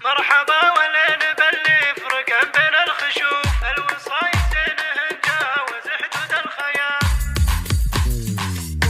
مرحبا ولين باللي فرقان بين الخشوف الوصايد زينهن جاوز حدود الخيال.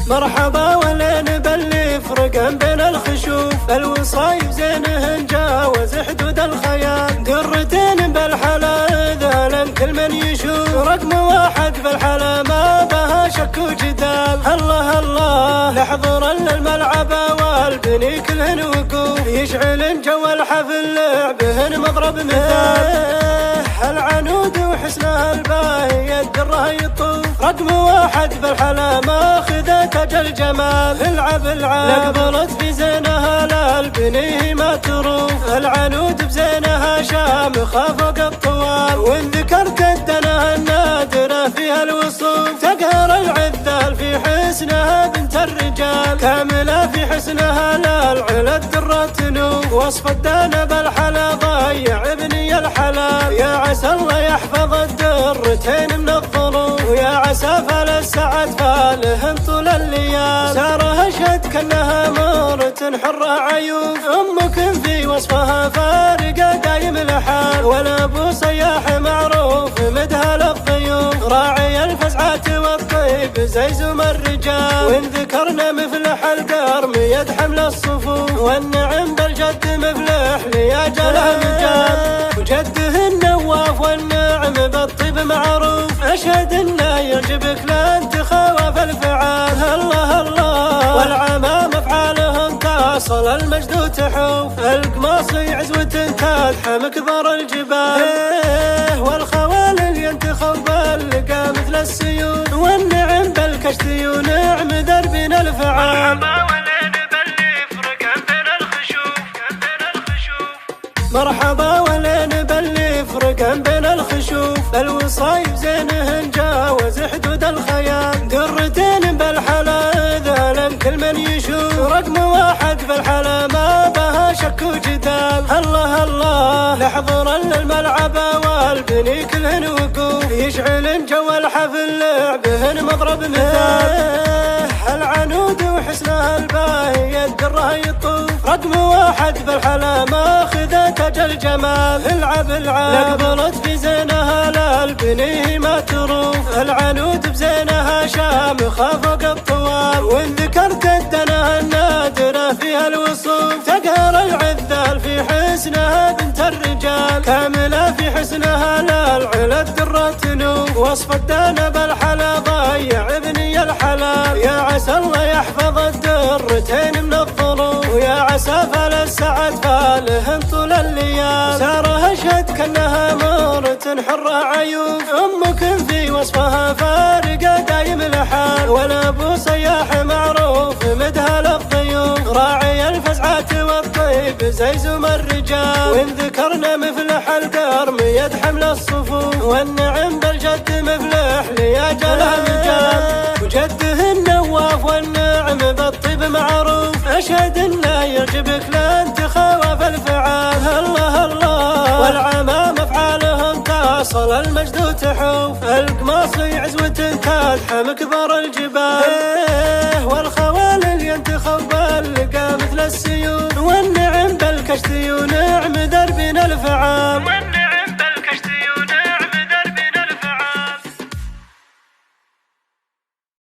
مرحبا ولين باللي فرقان بين الخشوف الوصايد زينهن جاوز حدود الخيال. درتين بالحلا ذهلا كل من يشوف رقم واحد بالحلا ما بها شك وجدال. الله الله لحضور الملعب والبني كلهن وقوف يشعلن جو الحفل لعبهن مضرب مثال. العنود وحسنها الباهي الدره يطوف رقم واحد بالحلا ماخذه تاج الجمال. العب لقبلت في زينها للبنيه ما تروف العنود بزينها شامخه فوق الطوال. وان ذكرت الدنا النادره فيها الوصوف تقهر العذال في حسنها بنت الرجال. كامله في حسنها للعلا الدره تنوف وصف الدنا بالحلا ضيع ابني الحلال. يا عسى الله يحفظ الدرتين من الظروف ويا عسى فال السعد فالهن طول الليال. ساره اشهد كانها مرة حرة عيوف امك في وصفها فارقه دايم الحال. ولا ابو صياح معروف مدها للضيوف راعي الفزعات والطيب زي زم الرجال. وان ذكرنا مفلح القرم يد حمل الصفوف والنعم بالجد مفلح لياجله مجال. وجده النواف والنعم بالطيب معروف اشهد انه يعجبك لن تخاوف الفعال. الله الله والعمام افعالهم تصل المجد وتحوف القماصي عزوة تدحى مكبر الجبال. والخوالل ينتخب باللقى مثل السيول والنعم بالكشت ونعم دربنا الفعال. مرحبا ولين باللي فرقان بين الخشوف الوصايد زينهن جاوز حدود الخيال. درتين بالحلا ذهلا كل من يشوف رقم واحد بالحلا ما بها شك وجدال. الله الله لحضور الملعب والبني كلهن وقوف يشعلن جو الحفل لعبهن مضرب مثال. العنود وحسنها الباهي الدره يطوف رقم واحد بالحلا ماخذه تاج الجمال. العب لقبلت في زينها للبنيه ما تروف العنود بزينها شامخه فوق الطوال. وان ذكرت الدنا النادره فيها الوصوف تقهر العذال في حسنها بنت الرجال. كامله في حسنها للعلا الدره تنوف وصف الدنا بالحلا ضيع ابني الحلال. يا عسى الله يحفظ الدرتين من الظروف ويا عسى فال السعد فالهن طول الليال. ساره اشهد كانها مرة حرة عيوف امك في وصفها فارقه دايم الحال. ولا ابو صياح معروف مدها للضيوف راعي الفزعات والطيب زي زم الرجال. وان ذكرنا مفلح القرم يد حمل الصفوف والنعم بالجد مفلح لياجله مجال. وجده النواف والنعم بالطيب معروف اشهد انه يعجبك لن تخاوف الفعال. الله الله والعمام افعالهم تصل المجد وتحوف القماصي عزوة تدحى مكبر الجبال.